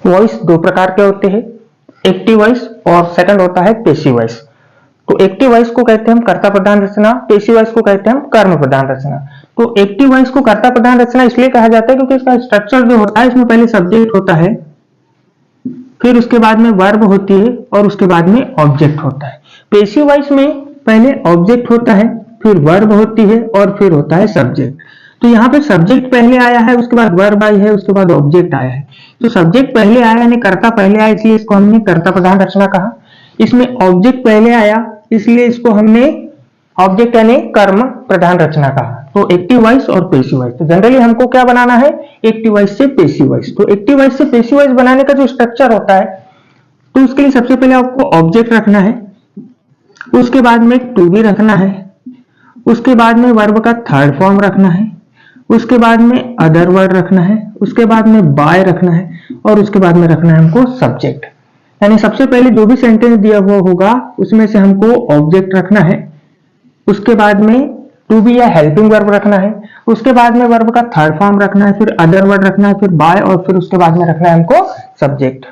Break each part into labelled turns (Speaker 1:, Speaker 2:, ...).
Speaker 1: Voice दो प्रकार के होते हैं, एक्टिव वॉइस और सेकंड होता है पैसिव वॉइस। तो एक्टिव वॉइस को कहते हैं हम कर्ता प्रधान रचना, पैसिव वॉइस को कहते हैं हम कर्म प्रधान रचना। तो एक्टिव वॉइस को कर्ता प्रधान रचना इसलिए कहा जाता है क्योंकि इसका स्ट्रक्चर जो होता है, इसमें पहले सब्जेक्ट होता है, फिर उसके बाद में वर्ब होती है और उसके बाद में ऑब्जेक्ट होता है। पैसिव वॉइस में पहले ऑब्जेक्ट होता है, फिर वर्ब होती है और फिर होता है सब्जेक्ट। तो यहाँ पे सब्जेक्ट पहले आया है, उसके बाद वर्ब आई है, उसके बाद ऑब्जेक्ट आया है। तो सब्जेक्ट पहले आया यानी कर्ता पहले आया, इसलिए इसको हमने कर्ता प्रधान रचना कहा। इसमें ऑब्जेक्ट पहले आया, इसलिए इसको हमने ऑब्जेक्ट यानी कर्म प्रधान रचना कहा। तो एक्टिव वॉइस और पैसिव वॉइस, तो जनरली हमको क्या बनाना है, एक्टिव वॉइस से पैसिव वॉइस। तो एक्टिव वॉइस से पैसिव वॉइस बनाने का जो स्ट्रक्चर होता है, तो उसके लिए सबसे पहले आपको ऑब्जेक्ट रखना है, उसके बाद में टू बी रखना है, उसके बाद में वर्ब का थर्ड फॉर्म रखना है, उसके बाद में अदर वर्ड रखना है, उसके बाद में बाय रखना है और उसके बाद में रखना है हमको सब्जेक्ट। यानी सबसे पहले जो भी सेंटेंस दिया हुआ होगा उसमें से हमको ऑब्जेक्ट रखना है, उसके बाद में टू बी या हेल्पिंग वर्ब रखना है, उसके बाद में वर्ब का थर्ड फॉर्म रखना है, फिर अदर वर्ड रखना है, फिर बाय और फिर उसके बाद में रखना है हमको सब्जेक्ट।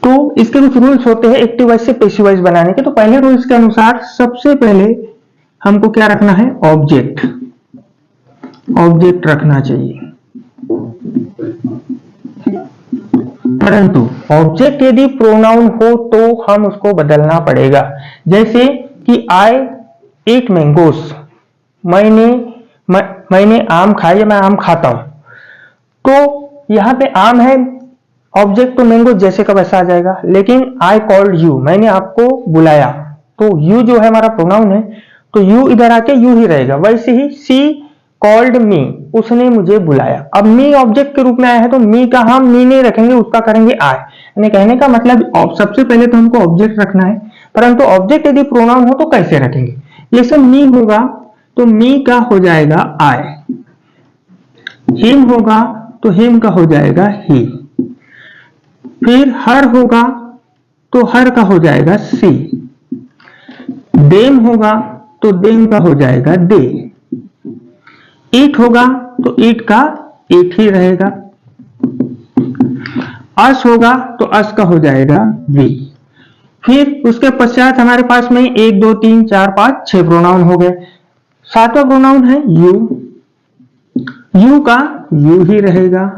Speaker 1: तो इसके कुछ रूल्स होते हैं एक्टिव वॉइस से पैसिव वॉइस बनाने के। तो पहले रूल्स के अनुसार सबसे पहले हमको क्या रखना है, ऑब्जेक्ट, ऑब्जेक्ट रखना चाहिए। परंतु ऑब्जेक्ट यदि प्रोनाउन हो तो हम उसको बदलना पड़ेगा। जैसे कि आई एट मैंगोस, मैंने आम खाए या मैं आम खाता हूं। तो यहाँ पे आम है ऑब्जेक्ट, तो मैंगो जैसे का वैसा आ जाएगा। लेकिन आई कॉल्ड यू, मैंने आपको बुलाया, तो यू जो है हमारा प्रोनाउन है, तो यू इधर आके यू ही रहेगा। वैसे ही सी कॉल्ड मी, उसने मुझे बुलाया। अब मी ऑब्जेक्ट के रूप में आया है, तो मी का हम मी नहीं रखेंगे, उसका करेंगे आई। यानी कहने का मतलब सबसे पहले तो हमको ऑब्जेक्ट रखना है, परंतु ऑब्जेक्ट यदि प्रोनाउन हो तो कैसे रखेंगे। जैसे मी होगा तो मी का हो जाएगा आई, हिम होगा तो हिम का हो जाएगा ही, फिर हर होगा तो हर का हो जाएगा सी, देम होगा तो देम का हो जाएगा दे, ईट होगा तो ईट का ईट ही रहेगा, अस होगा तो अस का हो जाएगा वी। फिर उसके पश्चात हमारे पास में 1 2 3 4 5 6 प्रोनाउन हो गए। सातवां प्रोनाउन है यू, यू का यू ही रहेगा।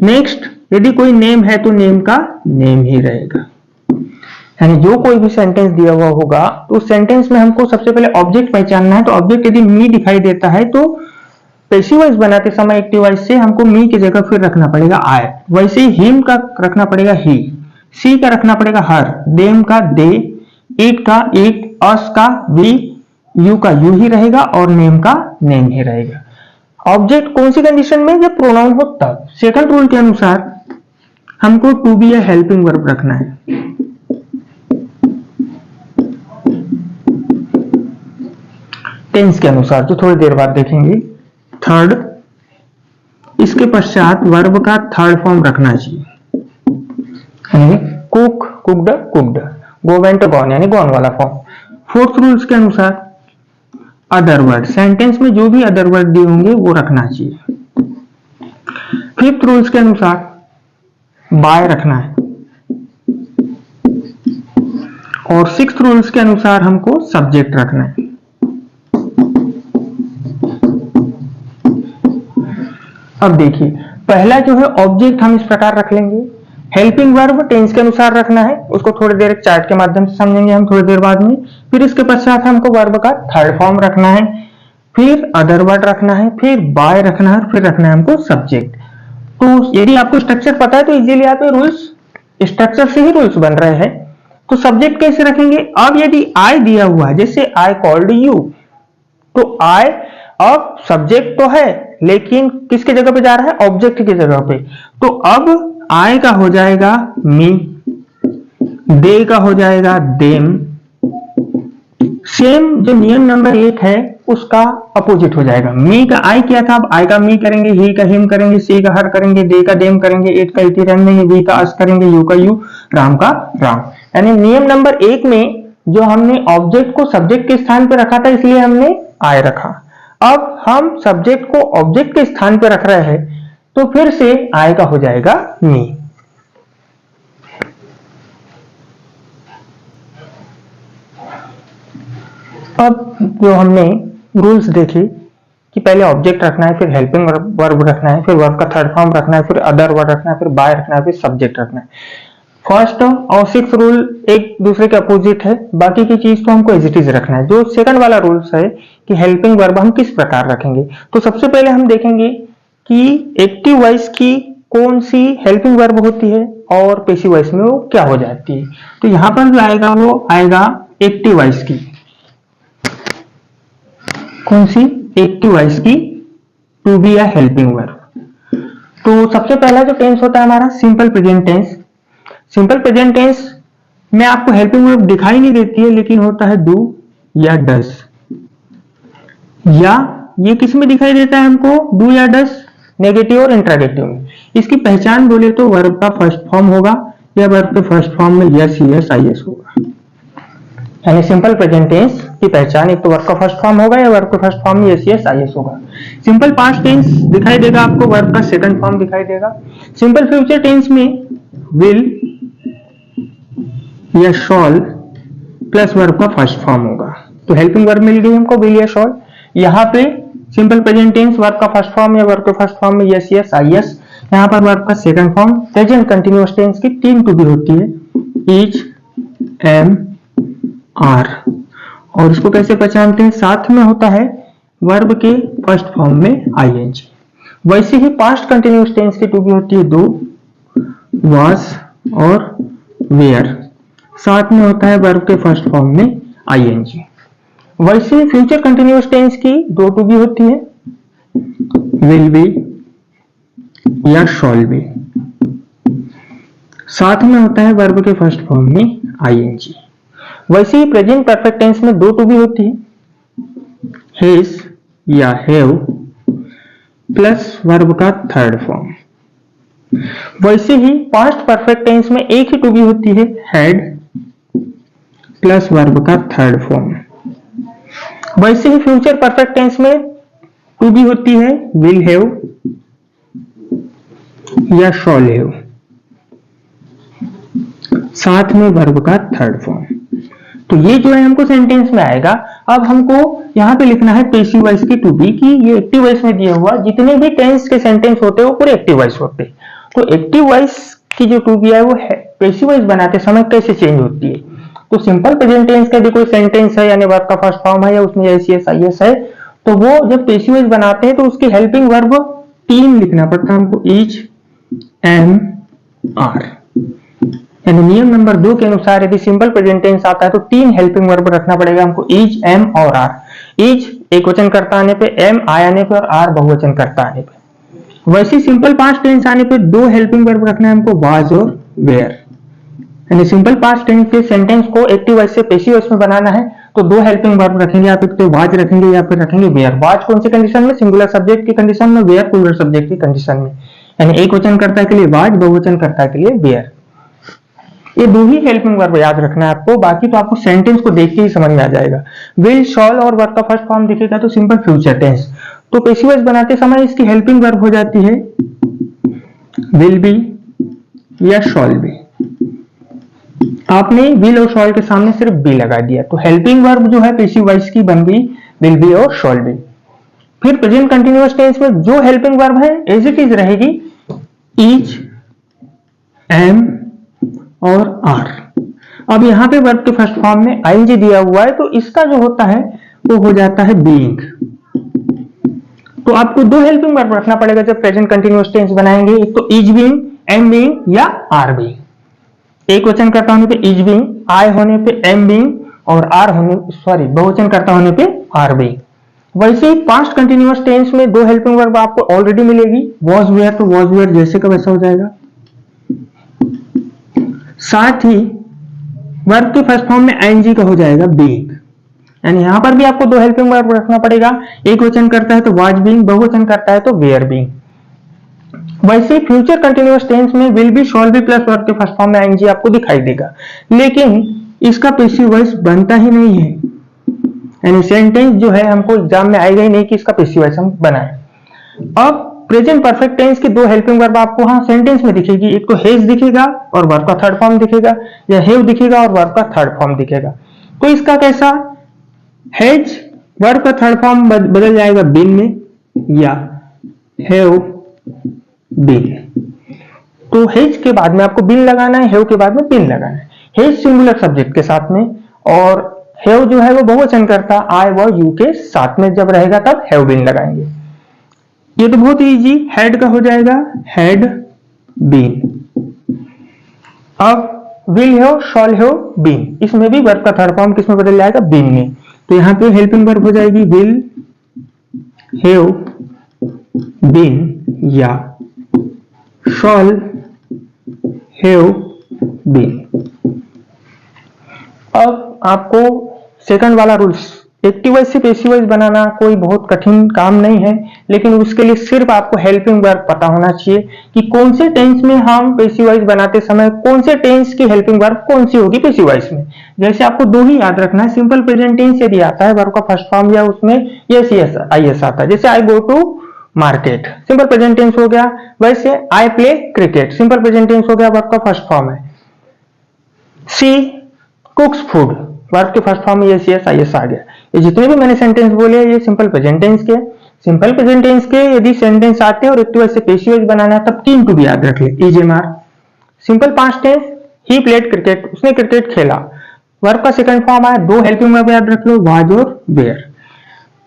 Speaker 1: नेक्स्ट यदि कोई नेम है तो नेम का नेम ही रहेगा। यानी जो कोई भी सेंटेंस दिया हुआ होगा तो उस सेंटेंस में हमको सबसे पहले ऑब्जेक्ट पहचानना है। तो ऑब्जेक्ट यदि मी दिखाई देता है तो पैसिव वॉइस बनाते समय एक्टिव वॉइस से हमको मी की जगह फिर रखना पड़ेगा आई। वैसे ही हिम का रखना पड़ेगा ही, सी का रखना पड़ेगा हर, देम का दे, इट का इट, अस का वी, यू का यू ही रहेगा और नेम का नेम ही रहेगा। ऑब्जेक्ट कौन सी कंडीशन में, जब प्रोनाउन हो तब। सेकंड रूल के अनुसार हमको टू बी या हेल्पिंग वर्ब रखना है। टेंस के अनुसार जो थोड़ी देर बाद देखेंगे। थर्ड, इसके पश्चात वर्ब का थर्ड फॉर्म रखना चाहिए, यानी कुक, कुक्ड, कुक्ड, गो, वेंट, गॉन, यानी गॉन वाला फॉर्म। फोर्थ रूल्स के अनुसार अदर वर्ड, सेंटेंस में जो भी अदर वर्ड दिए होंगे वो रखना चाहिए। फिफ्थ रूल्स के अनुसार बाय रखना है और सिक्स्थ रूल्स के अनुसार हमको सब्जेक्ट रखना है। अब देखिए, पहला जो है ऑब्जेक्ट हम इस प्रकार रख लेंगे। हेल्पिंग वर्ब टेंस के अनुसार रखना है, उसको थोड़ी देर एक चार्ट के माध्यम से समझेंगे हम थोड़ी देर बाद में। फिर इसके पश्चात हमको वर्ब का थर्ड फॉर्म रखना है, फिर अदर वर्ड रखना है, फिर बाय रखना है, फिर रखना है हमको सब्जेक्ट। तो यदि आपको स्ट्रक्चर पता है तो इजीली आप रूल्स स्ट्रक्चर से ही रूल्स बन रहे हैं। तो सब्जेक्ट कैसे रखेंगे, अब यदि आई दिया हुआ है, जैसे आई कॉल्ड यू, तो आई अब सब्जेक्ट तो है लेकिन किसके जगह पे जा रहा है, ऑब्जेक्ट की जगह पे। तो अब आई का हो जाएगा मी, दे का हो जाएगा देम। सेम जो नियम नंबर 1 है उसका अपोजिट हो जाएगा। मी का आई किया था, अब आई का मी करेंगे, ही का हिम करेंगे, सी का हर करेंगे, दे का देम करेंगे, इट का इटी रहने देंगे, वी का अस करेंगे, यू का यू, राम का राम। यानी नियम नंबर 1 में जो हमने ऑब्जेक्ट को सब्जेक्ट के स्थान पर रखा था इसलिए हमने आई रखा। अब हम सब्जेक्ट को ऑब्जेक्ट के स्थान पर रख रहे हैं, तो फिर से आएगा, हो जाएगा मी। अब जो हमने रूल्स देखे कि पहले ऑब्जेक्ट रखना है, फिर हेल्पिंग वर्ब रखना है, फिर वर्ब का थर्ड फॉर्म रखना है, फिर अदर वर्ड रखना है, फिर बाय रखना है, फिर सब्जेक्ट रखना है। फर्स्ट और सिक्स रूल एक दूसरे के अपोजिट है, बाकी की चीज तो हमको एज इट इज रखना है। जो सेकंड वाला रूल्स है कि हेल्पिंग वर्ब हम किस प्रकार रखेंगे, तो सबसे पहले हम देखेंगे कि एक्टिव वॉइस की कौन सी हेल्पिंग वर्ब होती है और पैसिव वॉइस में वो क्या हो जाती है। तो यहां पर जो आएगा वो आएगा एक्टिव वॉइस की, कौन सी, एक्टिव वॉइस की टू बी या हेल्पिंग वर्ब। तो सबसे पहला जो टेंस होता है हमारा simple present tense. Simple present tense में आपको हेल्पिंग वर्ब दिखाई नहीं देती है, लेकिन होता है डू या डस। या ये किस में दिखाई देता है हमको, डू या डस, नेगेटिव और इंट्रागेटिव में। इसकी पहचान बोले तो वर्ब का फर्स्ट फॉर्म होगा या वर्ब के फर्स्ट फॉर्म में यस यस आई एस होगा। यानी सिंपल प्रेजेंट टेंस की पहचान एक तो वर्ब का फर्स्ट फॉर्म होगा या वर्ब के फर्स्ट फॉर्म में यस यस आई एस होगा। सिंपल पास्ट टेंस दिखाई देगा आपको, वर्ब का सेकंड फॉर्म दिखाई देगा। सिंपल फ्यूचर टेंस में विल या शॉल प्लस वर्ब का फर्स्ट फॉर्म होगा। तो हेल्पिंग वर्ब मिल गई हमको, विल या शॉल। यहाँ पे सिंपल प्रेजेंट टेंस वर्ब का फर्स्ट फॉर्म या वर्ब के फर्स्ट फॉर्म में यस यस आई एस। यहाँ पर वर्ब का second form. Present continuous tense की 3 टू बी होती है, ईच, एम, आर। और इसको कैसे पहचानते हैं, साथ में होता है वर्ब के फर्स्ट फॉर्म में आईएनजी। वैसे ही पास्ट कंटिन्यूअस टेंस की टू बी होती है दो, वाज और वेयर, साथ में होता है वर्ब के फर्स्ट फॉर्म में आईएनजी। वैसे फ्यूचर कंटिन्यूअस टेंस की दो टू बी होती है, विल बी या शॉल बी, साथ में होता है वर्ब के फर्स्ट फॉर्म में आईएनजी। वैसे ही प्रेजेंट परफेक्ट टेंस में दो टू बी होती है, हैज या हैव प्लस वर्ब का थर्ड फॉर्म। वैसे ही पास्ट परफेक्ट टेंस में एक ही टू बी होती है, हैड प्लस वर्ब का थर्ड फॉर्म। वैसे ही फ्यूचर परफेक्ट टेंस में टू बी होती है, विल हैव या शॉल हैव, साथ में वर्ब का थर्ड फॉर्म। तो ये जो है हमको सेंटेंस में आएगा। अब हमको यहाँ पे लिखना है पैसिव वॉइस की टू बी की ये एक्टिव वॉइस में दिया हुआ जितने भी टेंस के सेंटेंस होते हैं वो पूरे एक्टिव वॉइस होते हैं। तो एक्टिव वॉइस की जो टू बी है वो पैसिव वॉइस बनाते समय कैसे चेंज होती है। तो सिंपल प्रेजेंट टेंस का भी कोई सेंटेंस है यानी वर्ब का फर्स्ट फॉर्म है या उसमें एस एस आई एस है, तो वो जब पैसिव वॉइस बनाते हैं तो उसकी हेल्पिंग वर्ब 3 लिखना पड़ता है हमको, ईच, एम, आर। यानी नियम नंबर 2 के अनुसार यदि सिंपल प्रेजेंट टेंस आता है तो 3 हेल्पिंग वर्ब रखना पड़ेगा हमको, ईच, एम और आर। ईच एक वचन कर्ता आने पे, एम आय आने पे और आर बहुवचन कर्ता आने पे। वैसे सिंपल पास्ट टेंस आने पे 2 हेल्पिंग वर्ब रखना है हमको, वाज और वेयर। यानी सिंपल पास्ट टेंस के सेंटेंस को एक्टिव वॉइस से पैसिव वॉइस में बनाना है तो 2 हेल्पिंग वर्ब रखेंगे, आप एक तो वाज रखेंगे या फिर रखेंगे वेयर। वाज कौन सी कंडीशन में, सिंगुलर सब्जेक्ट की कंडीशन में, वेयर प्लूरल सब्जेक्ट की कंडीशन में। यानी एक वचन कर्ता के लिए वाज, बहुवचन कर्ता के लिए वेयर। ये 2 ही हेल्पिंग वर्ब याद रखना है आपको, बाकी तो आपको सेंटेंस को देख के ही समझ में आ जाएगा। विल, शॉल और वर्ब का फर्स्ट फॉर्म दिखेगा तो सिंपल फ्यूचर टेंस। तो पैसिव वॉइस बनाते समय इसकी हेल्पिंग वर्ब हो जाती है विल बी या शॉल बी। आपने विल और शॉल के सामने सिर्फ बी लगा दिया तो हेल्पिंग वर्ब जो है पैसिव वॉइस की बन गई विल बी और शॉल बी। फिर प्रेजेंट कंटिन्यूअस टेंस में जो हेल्पिंग वर्ब है एज इट इज रहेगी, ईच, एम और आर। अब यहाँ पे वर्ब के फर्स्ट फॉर्म में आईएनजी दिया हुआ है तो इसका जो होता है वो हो जाता है बीइंग। तो आपको 2 हेल्पिंग वर्ब रखना पड़ेगा जब प्रेजेंट कंटिन्यूअस टेंस बनाएंगे, एक तो इज बीइंग, एम बीइंग या आर बीइंग। एक वचन कर्ता होने पे इज बीइंग, आई होने पे एम बीइंग और आर होने बहुवचन कर्ता होने पे आर बीइंग। वैसे ही पास्ट कंटिन्यूअस टेंस में 2 हेल्पिंग वर्ब आपको ऑलरेडी मिलेगी, वॉज वेयर तो वॉज वेयर जैसे का वैसा हो जाएगा। साथ ही वर्ब के फर्स्ट फॉर्म में आईएनजी का हो जाएगा बीइंग। यानी यहां पर भी आपको 2 हेल्पिंग वर्ब रखना पड़ेगा, एक वचन करता है तो वाज बीइंग, बहुवचन करता है तो वेयर बीइंग। वैसे फ्यूचर कंटिन्यूअस टेंस में will be, shall B plus verb के फर्स्ट फॉर्म में आईएनजी आपको दिखाई देगा, लेकिन इसका पैसिव वॉइस बनता ही नहीं है। यानी सेंटेंस जो है हमको एग्जाम में आएगा ही नहीं कि इसका पैसिव वॉइस हम बनाए। अब प्रेजेंट परफेक्ट टेंस की दो हेल्पिंग वर्ब आपको हाँ सेंटेंस में दिखेगी, एक तो हैज दिखेगा और वर्ब का थर्ड फॉर्म दिखेगा, या हैव दिखेगा और वर्ब का थर्ड फॉर्म दिखेगा। तो इसका कैसा, हैज वर्ब का थर्ड फॉर्म बदल जाएगा बीन में, या हैव बीन। तो हैज के बाद में आपको बीन लगाना है, हैव के बाद में बीन लगाना है। हैज सिंगुलर सब्जेक्ट के साथ में और हैव जो है वो बहुवचन करता आई व यू के साथ में जब रहेगा तब हैव बीन लगाएंगे। ये तो बहुत इजी, हैड का हो जाएगा हैड बीन। अब will have shall have been, इसमें भी वर्ब का थर्ड फॉर्म किसमें बदल जाएगा, बीन में। तो यहाँ पे हेल्पिंग वर्ब हो जाएगी विल हैव बीन या शॉल हैव बीन। अब आपको सेकंड वाला रूल्स, एक्टिव वॉइस से पैसिव वॉइस बनाना कोई बहुत कठिन काम नहीं है, लेकिन उसके लिए सिर्फ आपको हेल्पिंग वर्ब पता होना चाहिए कि कौन से टेंस में हम पैसिव वॉइस बनाते समय कौन से टेंस की हेल्पिंग वर्ब कौन सी होगी पैसिव वॉइस में। जैसे आपको दो ही याद रखना है, सिंपल प्रेजेंट टेंस यदि आता है वर्ब का फर्स्ट फॉर्म या उसमें यस यस आई एस आता है, जैसे I go to market simple present tense हो गया। वैसे I play cricket simple present tense हो गया, वर्ब का फर्स्ट फॉर्म है। सी कुक्स फूड वर्ब के फर्स्ट फॉर्म में यस यस आई एस आ गया। ये जितने भी मैंने सेंटेंस बोले ये सिंपल प्रेजेंट टेंस के। सिंपल प्रेजेंट टेंस के यदि सेंटेंस आते हैं और एक्टिव वॉइस से पैसिव वॉइस बनाना है तब 3 टू भी याद रख ले, EJMR. Simple past tense he played cricket, उसने क्रिकेट खेला, वर्ब का सेकंड फॉर्म आया, दो हेल्पिंग वर्ब याद रख लो वाज और वेयर।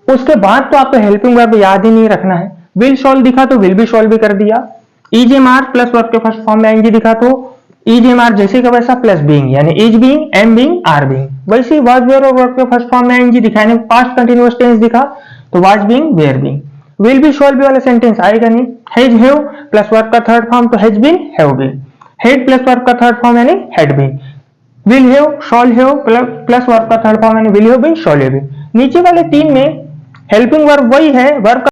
Speaker 1: उसके बाद तो आपको हेल्पिंग वर्ब याद ही नहीं रखना है, विल शॉल दिखा तो विल बी शॉल भी कर दिया, ईजेएमआर प्लस वर्ब के फर्स्ट फॉर्म में आईएनजी दिखा तो ईजेएमआर जैसे का वैसा प्लस बीइंग यानी is being, am being, are being. वैसे ही वाज वेयर और वर्ब के फर्स्ट फॉर्म में आईएनजी दिखाने पास्ट कंटीन्यूअस टेंस दिखा तो was being, were being. Will be shall be वाला सेंटेंस आएगा नहीं, हैज हैव प्लस वर्ब का थर्ड फॉर्म तो has been, have been. Had plus verb का थर्ड फॉर्म यानी had been. Will have shall have plus verb का third form यानी will have been, shall have been. नीचे वाले 3 में helping verb वही है, वर्ब